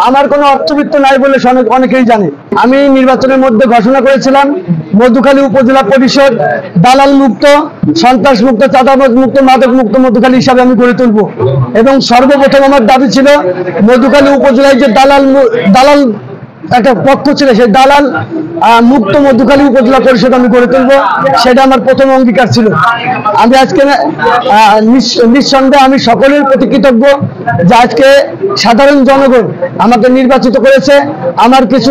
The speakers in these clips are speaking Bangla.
আমার কোনো অর্থবিত্ত নাই বলে অনেকেই জানে। আমি নির্বাচনের মধ্যে ঘোষণা করেছিলাম মধুখালী উপজেলা পরিষদ দালাল মুক্ত, সন্ত্রাস মুক্ত, চাঁদাবাজ মুক্ত, মাদক মুক্ত মধুখালী হিসাবে আমি গড়ে তুলব। এবং সর্বপ্রথম আমার দাবি ছিল মধুখালী উপজেলায় যে দালাল একটা পক্ষ ছিল, সেই দালাল মুক্ত মধুখালী উপজেলা পরিষদ আমি গড়ে তুলব, সেটা আমার প্রথম অঙ্গীকার ছিল। আমি আজকে নিঃসন্দেহে আমি সকলের প্রতি কৃতজ্ঞ যে আজকে সাধারণ জনগণ আমাকে নির্বাচিত করেছে। আমার কিছু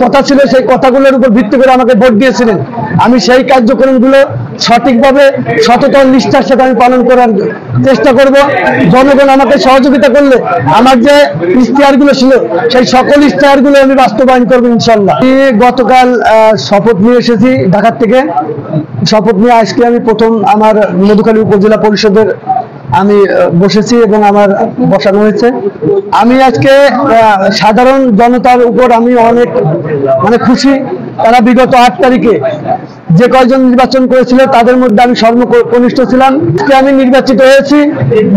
কথা ছিল, সেই কথাগুলোর উপর ভিত্তি করে আমাকে ভোট দিয়েছিলেন। আমি সেই কার্যক্রমগুলো সঠিকভাবে সততা নিষ্ঠার সাথে আমি পালন করার চেষ্টা করব। জনগণ আমাকে সহযোগিতা করলে আমার যে ইশতেহারগুলো ছিল সেই সকল ইশতেহারগুলো আমি বাস্তবায়ন করবো ইনশাল্লাহ। আমি গতকাল শপথ নিয়ে এসেছি ঢাকা থেকে। শপথ নিয়ে আজকে আমি প্রথম আমার মধুখালী উপজেলা পরিষদের আমি বসেছি এবং আমার বসানো হয়েছে। আমি আজকে সাধারণ জনতার উপর আমি অনেক খুশি। তারা বিগত 8 তারিখে যে কয়জন নির্বাচন করেছিল তাদের মধ্যে আমি সর্বকনিষ্ঠ ছিলাম। আমি নির্বাচিত হয়েছি।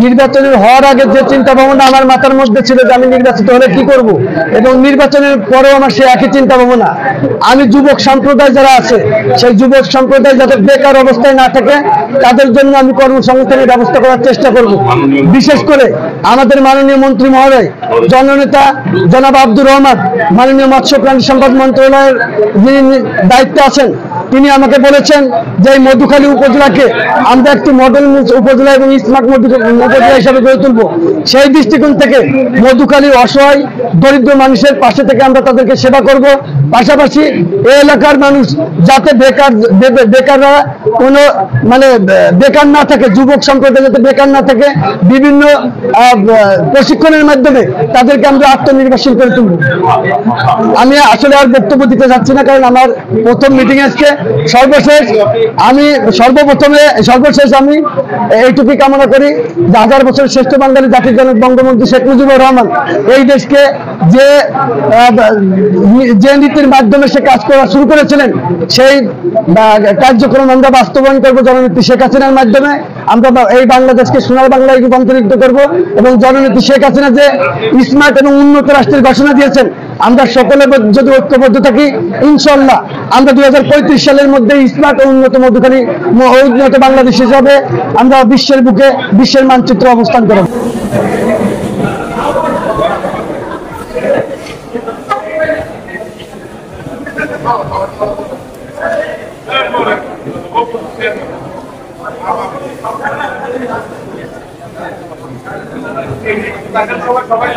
নির্বাচনের হওয়ার আগে যে চিন্তা ভাবনা আমার মাথার মধ্যে ছিল যে আমি নির্বাচিত হলে কি করব, এবং নির্বাচনের পরেও আমার সে একই চিন্তা ভাবনা। আমি যুবক সম্প্রদায় যারা আছে সেই যুবক সম্প্রদায় যাতে বেকার অবস্থায় না থাকে তাদের জন্য আমি কর্মসংস্থানের ব্যবস্থা করার চেষ্টা করব। বিশেষ করে আমাদের মাননীয় মন্ত্রী মহোদয় জননেতা জনাব আব্দুর রহমান, মাননীয় মৎস্য প্রাণী সম্পদ মন্ত্রণালয়ের যিনি দায়িত্বে আছেন, তিনি আমাকে বলেছেন যে এই মধুখালী উপজেলাকে আমরা একটি মডেল উপজেলা এবং স্মার্ট উপজেলা হিসাবে গড়ে তুলব। সেই দৃষ্টিকোণ থেকে মধুখালী অসহায় দরিদ্র মানুষের পাশে থেকে আমরা তাদেরকে সেবা করব। পাশাপাশি এই এলাকার মানুষ যাতে বেকাররা কোনো বেকার না থাকে, যুবক সম্প্রদায় যাতে বেকার না থাকে, বিভিন্ন প্রশিক্ষণের মাধ্যমে তাদেরকে আমরা আত্মনির্ভরশীল করে তুলব। আমি আসলে আর বক্তব্য দিতে যাচ্ছি না, কারণ আমার প্রথম মিটিং আজকে। সর্বশেষ আমি এইটুকুই কামনা করি যে 1000 বছরের শ্রেষ্ঠ বাঙালি জাতির জনক বঙ্গবন্ধু শেখ মুজিবুর রহমান এই দেশকে যে নীতির মাধ্যমে সে কাজ করা শুরু করেছিলেন সেই কার্যক্রম আমরা বাস্তবায়ন করবো জননেত্রী শেখ হাসিনার মাধ্যমে। আমরা এই বাংলাদেশকে সোনার বাংলায় রূপান্তরিত করব এবং জননেত্রী শেখ হাসিনা যে স্মার্ট এবং উন্নত রাষ্ট্রের ঘোষণা দিয়েছেন, আমরা সকলে যদি ঐক্যবদ্ধ থাকি ইনশাল্লাহ আমরা 2035 সালের মধ্যে স্মার্ট ও উন্নত মধুখালী উন্নত বাংলাদেশ হিসাবে আমরা বিশ্বের বুকে বিশ্বের মানচিত্রে অবস্থান করব। সবাই